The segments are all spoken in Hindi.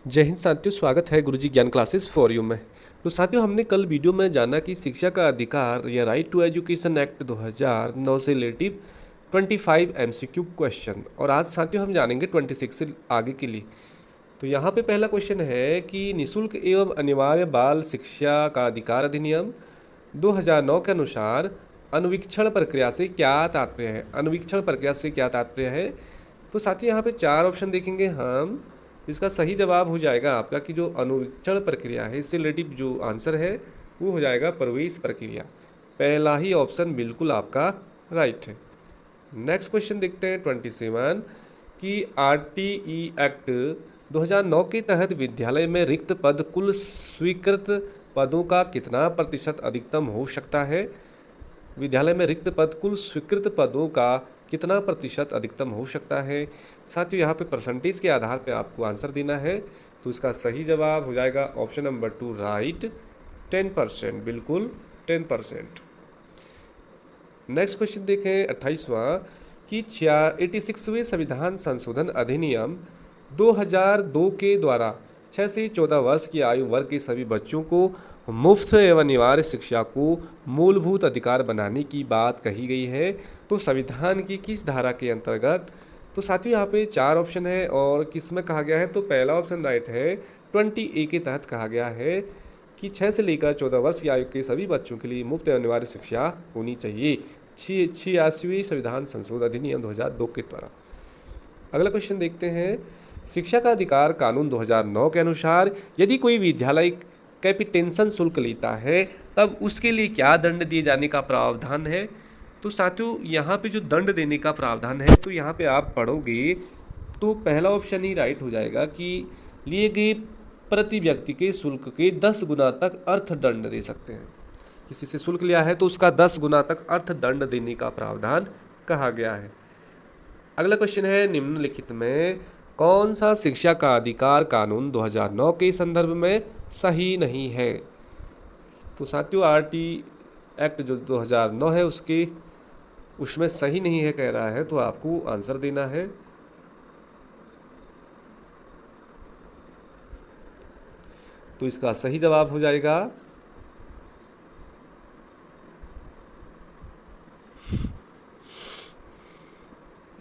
जय हिंद साथियों, स्वागत है गुरुजी ज्ञान क्लासेस फॉर यू में। तो साथियों, हमने कल वीडियो में जाना कि शिक्षा का अधिकार या राइट टू एजुकेशन एक्ट 2009 से रिलेटिव 25 एमसीक्यू क्वेश्चन, और आज साथियों हम जानेंगे 26 से आगे के लिए। तो यहाँ पे पहला क्वेश्चन है कि निःशुल्क एवं अनिवार्य बाल शिक्षा का अधिकार अधिनियम 2009 के अनुसार अनुवीक्षण प्रक्रिया से क्या तात्पर्य है। अनुवीक्षण प्रक्रिया से क्या तात्पर्य है? तो साथियों यहाँ पे चार ऑप्शन देखेंगे हम। इसका सही जवाब हो जाएगा आपका कि जो अनुवीक्षण प्रक्रिया है, इससे रिलेटिव जो आंसर है वो हो जाएगा प्रवेश प्रक्रिया। पहला ही ऑप्शन बिल्कुल आपका राइट है। नेक्स्ट क्वेश्चन देखते हैं 27 कि आरटीई एक्ट 2009 के तहत विद्यालय में रिक्त पद कुल स्वीकृत पदों का कितना प्रतिशत अधिकतम हो सकता है। विद्यालय में रिक्त पद कुल स्वीकृत पदों का कितना प्रतिशत अधिकतम हो सकता है। साथियों यहाँ पे परसेंटेज के आधार पे आपको आंसर देना है, तो इसका सही जवाब हो जाएगा ऑप्शन नंबर 2 राइट, 10%, बिल्कुल 10%। नेक्स्ट क्वेश्चन देखें 28वां कि 86वें संविधान संशोधन अधिनियम 2002 के द्वारा 6 से 14 वर्ष की आयु वर्ग के सभी बच्चों को मुफ्त एवं अनिवार्य शिक्षा को मूलभूत अधिकार बनाने की बात कही गई है। तो संविधान की किस धारा के अंतर्गत? तो साथियों यहाँ पे चार ऑप्शन है और किस में कहा गया है, तो पहला ऑप्शन राइट है 20A के तहत कहा गया है कि 6 से लेकर 14 वर्ष की आयु के सभी बच्चों के लिए मुफ्त एवं अनिवार्य शिक्षा होनी चाहिए। 86वें संविधान संशोधन अधिनियम 2002 के द्वारा। अगला क्वेश्चन देखते हैं, शिक्षा का अधिकार कानून 2009 के अनुसार यदि कोई विद्यालय कैपिटेंशन शुल्क लेता है तब उसके लिए क्या दंड दिए जाने का प्रावधान है। तो साथियों यहाँ पे जो दंड देने का प्रावधान है, तो यहाँ पे आप पढ़ोगे तो पहला ऑप्शन ही राइट हो जाएगा कि लिए गए प्रति व्यक्ति के शुल्क के 10 गुना तक अर्थ दंड दे सकते हैं। किसी से शुल्क लिया है तो उसका 10 गुना तक अर्थ दंड देने का प्रावधान कहा गया है। अगला क्वेश्चन है, निम्नलिखित में कौन सा शिक्षा का अधिकार कानून 2009 के संदर्भ में सही नहीं है। तो साथियों आरटी एक्ट जो 2009 है उसमें सही नहीं है कह रहा है, तो आपको आंसर देना है। तो इसका सही जवाब हो जाएगा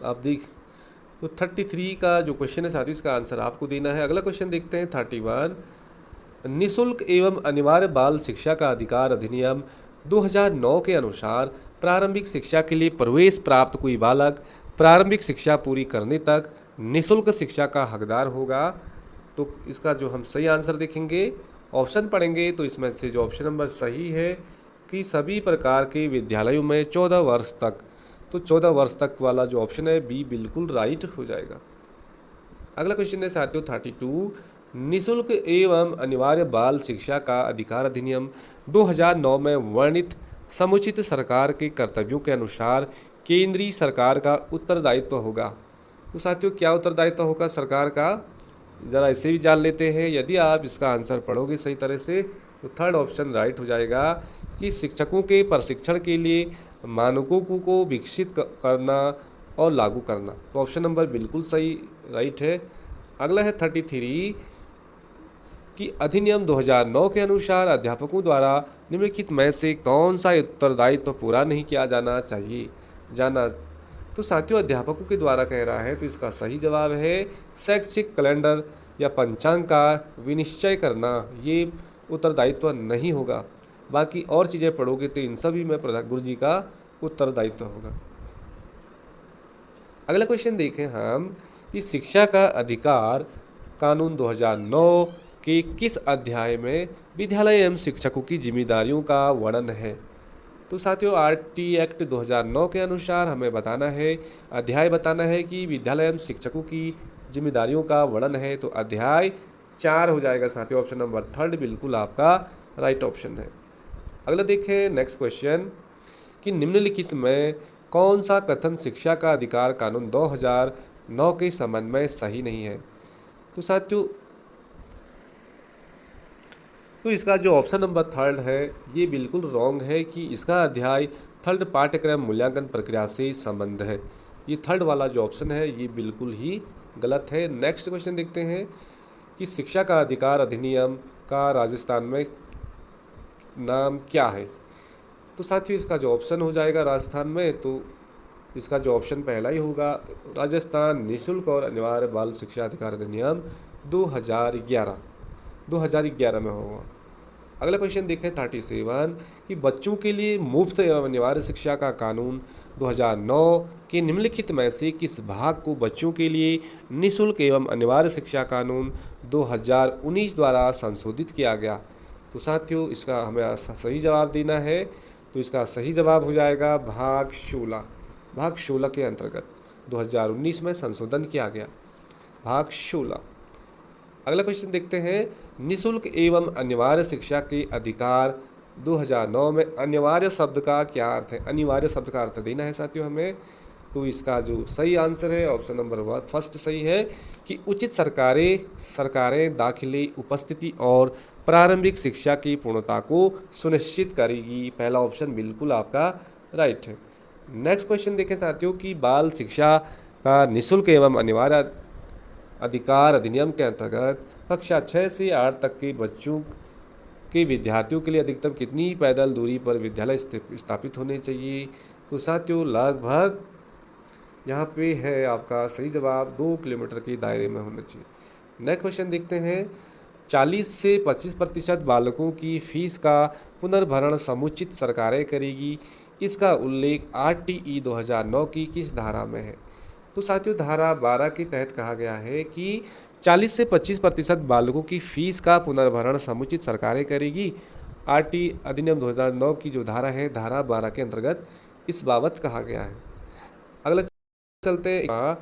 आप देख तो 33 का जो क्वेश्चन है साथियों, इसका आंसर आपको देना है। अगला क्वेश्चन देखते हैं 31, निःशुल्क एवं अनिवार्य बाल शिक्षा का अधिकार अधिनियम 2009 के अनुसार प्रारंभिक शिक्षा के लिए प्रवेश प्राप्त कोई बालक प्रारंभिक शिक्षा पूरी करने तक निःशुल्क शिक्षा का हकदार होगा। तो इसका जो हम सही आंसर देखेंगे, ऑप्शन पढ़ेंगे, तो इसमें से जो ऑप्शन नंबर सही है कि सभी प्रकार के विद्यालयों में 14 वर्ष तक, तो 14 वर्ष तक वाला जो ऑप्शन है बी बिल्कुल राइट हो जाएगा। अगला क्वेश्चन है साथियों 32, निःशुल्क एवं अनिवार्य बाल शिक्षा का अधिकार अधिनियम 2009 में वर्णित समुचित सरकार के कर्तव्यों के अनुसार केंद्रीय सरकार का उत्तरदायित्व होगा। तो साथियों क्या उत्तरदायित्व होगा सरकार का, ज़रा इसे भी जान लेते हैं। यदि आप इसका आंसर पढ़ोगे सही तरह से तो थर्ड ऑप्शन राइट हो जाएगा कि शिक्षकों के प्रशिक्षण के लिए मानकों को विकसित करना और लागू करना। तो ऑप्शन नंबर बिल्कुल सही राइट है। अगला है 33 कि अधिनियम 2009 के अनुसार अध्यापकों द्वारा निम्नलिखित में से कौन सा उत्तरदायित्व पूरा नहीं किया जाना चाहिए जाना। तो साथियों अध्यापकों के द्वारा कह रहा है, तो इसका सही जवाब है शैक्षिक कैलेंडर या पंचांग का विनिश्चय करना, ये उत्तरदायित्व नहीं होगा। बाकी और चीज़ें पढ़ोगे तो इन सभी में गुरुजी का उत्तरदायित्व होगा। अगला क्वेश्चन देखें हम कि शिक्षा का अधिकार कानून 2009 के किस अध्याय में विद्यालय एवं शिक्षकों की जिम्मेदारियों का वर्णन है। तो साथियों आरटी एक्ट 2009 के अनुसार हमें बताना है, अध्याय बताना है कि विद्यालय एवं शिक्षकों की जिम्मेदारियों का वर्णन है। तो अध्याय 4 हो जाएगा साथियों, ऑप्शन नंबर थर्ड बिल्कुल आपका राइट ऑप्शन है। अगला देखें नेक्स्ट क्वेश्चन कि निम्नलिखित में कौन सा कथन शिक्षा का अधिकार कानून 2009 के संबंध में सही नहीं है। तो साथियों तो इसका जो ऑप्शन नंबर थर्ड है ये बिल्कुल रॉन्ग है कि इसका अध्याय थर्ड पाठ्यक्रम मूल्यांकन प्रक्रिया से संबंध है। ये थर्ड वाला जो ऑप्शन है ये बिल्कुल ही गलत है। नेक्स्ट क्वेश्चन देखते हैं कि शिक्षा का अधिकार अधिनियम का राजस्थान में नाम क्या है। तो साथियों इसका जो ऑप्शन हो जाएगा राजस्थान में, तो इसका जो ऑप्शन पहला ही होगा, राजस्थान निःशुल्क और अनिवार्य बाल शिक्षा अधिकार अधिनियम 2011 में होगा। अगला क्वेश्चन देखें 37 कि बच्चों के लिए मुफ्त एवं अनिवार्य शिक्षा का कानून 2009 के निम्नलिखित में से किस भाग को बच्चों के लिए निःशुल्क एवं अनिवार्य शिक्षा कानून 2019 द्वारा संशोधित किया गया। तो साथियों इसका हमें सही जवाब देना है। तो इसका सही जवाब हो जाएगा भाग 16 के अंतर्गत 2019 में संशोधन किया गया, भाग 16। अगला क्वेश्चन देखते हैं, निःशुल्क एवं अनिवार्य शिक्षा के अधिकार 2009 में अनिवार्य शब्द का क्या अर्थ है। अनिवार्य शब्द का अर्थ देना है साथियों हमें। तो इसका जो सही आंसर है ऑप्शन नंबर 1 फर्स्ट सही है कि उचित सरकारें दाखिले, उपस्थिति और प्रारंभिक शिक्षा की पूर्णता को सुनिश्चित करेगी। पहला ऑप्शन बिल्कुल आपका राइट है। नेक्स्ट क्वेश्चन देखें साथियों कि बाल शिक्षा का निःशुल्क एवं अनिवार्य अधिकार अधिनियम के अंतर्गत कक्षा 6 से 8 तक के बच्चों के विद्यार्थियों के लिए अधिकतम कितनी पैदल दूरी पर विद्यालय स्थापित होने चाहिए। तो साथियों लगभग यहाँ पे है आपका सही जवाब 2 किलोमीटर के दायरे में होना चाहिए। नेक्स्ट क्वेश्चन देखते हैं, 40 से 25% बालकों की फीस का पुनर्भरण समुचित सरकारें करेगी। इसका उल्लेख RTE 2009 की किस धारा में है। तो साथियों धारा 12 के तहत कहा गया है कि 40 से 25% बालकों की फीस का पुनर्भरण समुचित सरकारें करेगी। RTE अधिनियम 2009 की जो धारा है, धारा 12 के अंतर्गत इस बाबत कहा गया है। अगला चलते हैं,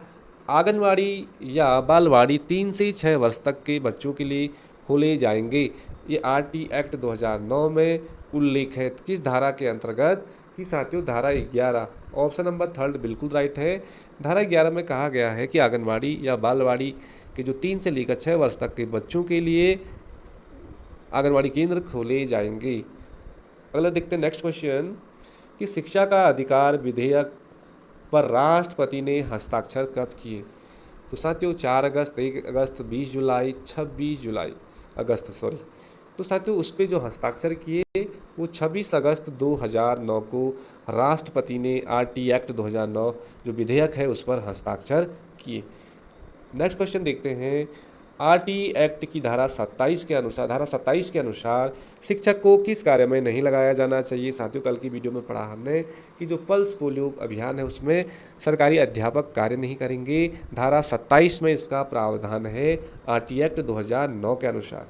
आंगनवाड़ी या बालवाड़ी 3 से 6 वर्ष तक के बच्चों के लिए खोले जाएंगे। ये RTE एक्ट 2009 में उल्लेख है किस धारा के अंतर्गत कि साथियों धारा 11 ऑप्शन नंबर 3 बिल्कुल राइट है। धारा 11 में कहा गया है कि आंगनवाड़ी या बालवाड़ी के जो 3 से लेकर 6 वर्ष तक के बच्चों के लिए आंगनवाड़ी केंद्र खोले जाएंगे। अगला देखते हैं नेक्स्ट क्वेश्चन कि शिक्षा का अधिकार विधेयक पर राष्ट्रपति ने हस्ताक्षर कब किए। तो साथियों 4 अगस्त, 1 अगस्त, 20 जुलाई, 26 अगस्त। तो साथियों उस पर जो हस्ताक्षर किए वो 26 अगस्त 2009 को राष्ट्रपति ने RTE एक्ट 2009 जो विधेयक है उस पर हस्ताक्षर किए। नेक्स्ट क्वेश्चन देखते हैं, RTE एक्ट की धारा 27 के अनुसार शिक्षक को किस कार्य में नहीं लगाया जाना चाहिए। साथियों कल की वीडियो में पढ़ा हमने कि जो पल्स पोलियो अभियान है उसमें सरकारी अध्यापक कार्य नहीं करेंगे। धारा 27 में इसका प्रावधान है RTE एक्ट 2009 के अनुसार।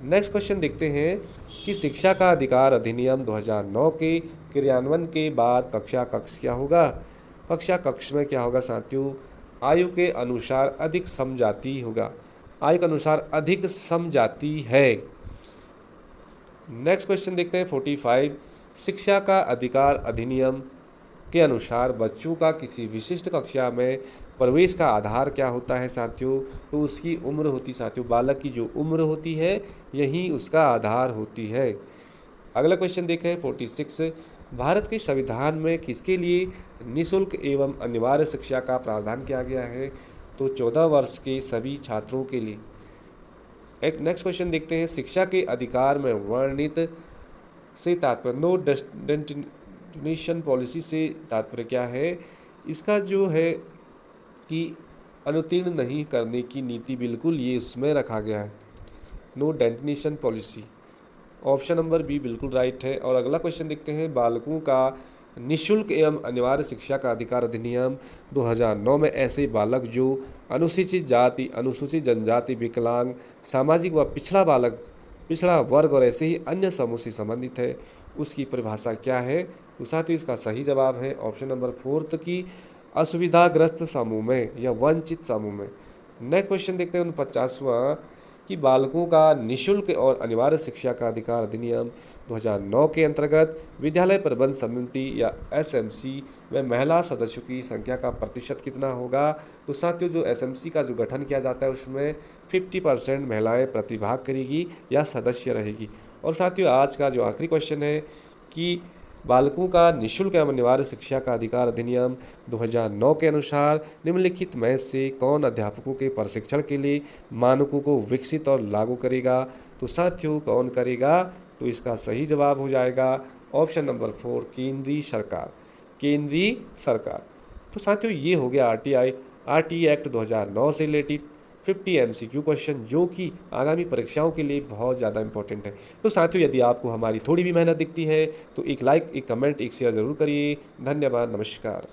नेक्स्ट क्वेश्चन देखते हैं कि शिक्षा का अधिकार अधिनियम 2009 के क्रियान्वयन के बाद कक्षा कक्ष क्या होगा। कक्षा कक्ष में क्या होगा साथियों, आयु के अनुसार अधिक समजाती होगा। आयु के अनुसार अधिक समजाती है। नेक्स्ट क्वेश्चन देखते हैं 45, शिक्षा का अधिकार अधिनियम के अनुसार बच्चों का किसी विशिष्ट कक्षा में प्रवेश का आधार क्या होता है साथियों। तो उसकी उम्र होती साथियों, बालक की जो उम्र होती है यही उसका आधार होती है। अगला क्वेश्चन देखें 46, भारत के संविधान में किसके लिए निःशुल्क एवं अनिवार्य शिक्षा का प्रावधान किया गया है। तो 14 वर्ष के सभी छात्रों के लिए। एक नेक्स्ट क्वेश्चन देखते हैं, शिक्षा के अधिकार में वर्णित से तात्पर्य, नो डेस्टिनेशन पॉलिसी से तात्पर्य क्या है। इसका जो है कि अनुत्तीर्ण नहीं करने की नीति, बिल्कुल ये उसमें रखा गया है, no destination policy. Option number B बिल्कुल राइट है। और अगला क्वेश्चन देखते हैं, बालकों का निःशुल्क एवं अनिवार्य शिक्षा का अधिकार अधिनियम 2009 में ऐसे बालक जो अनुसूचित जाति, अनुसूचित जनजाति, विकलांग, सामाजिक व पिछड़ा वर्ग और ऐसे ही अन्य समूह से संबंधित है, उसकी परिभाषा क्या है। तो साथ ही इसका सही जवाब है ऑप्शन नंबर 4 की असुविधाग्रस्त समूह में या वंचित समूह में। नेक्स्ट क्वेश्चन देखते हैं 49वां कि बालकों का निःशुल्क और अनिवार्य शिक्षा का अधिकार अधिनियम 2009 के अंतर्गत विद्यालय प्रबंध समिति या SMC में महिला सदस्यों की संख्या का प्रतिशत कितना होगा। तो साथियों जो SMC का जो गठन किया जाता है उसमें 50% महिलाएं प्रतिभाग करेगी या सदस्य रहेगी। और साथियों आज का जो आखिरी क्वेश्चन है कि बालकों का निःशुल्क एवं अनिवार्य शिक्षा का अधिकार अधिनियम 2009 के अनुसार निम्नलिखित में से कौन अध्यापकों के प्रशिक्षण के लिए मानकों को विकसित और लागू करेगा? तो साथियों कौन करेगा? तो इसका सही जवाब हो जाएगा ऑप्शन नंबर 4 केंद्रीय सरकार। केंद्रीय सरकार। तो साथियों ये हो गया आरटीई एक्ट 2009 से रिलेटेड 50 एमसीक्यू क्वेश्चन, जो कि आगामी परीक्षाओं के लिए बहुत ज़्यादा इंपॉर्टेंट है। तो साथियों यदि आपको हमारी थोड़ी भी मेहनत दिखती है तो एक लाइक, एक कमेंट, एक शेयर ज़रूर करिए। धन्यवाद, नमस्कार।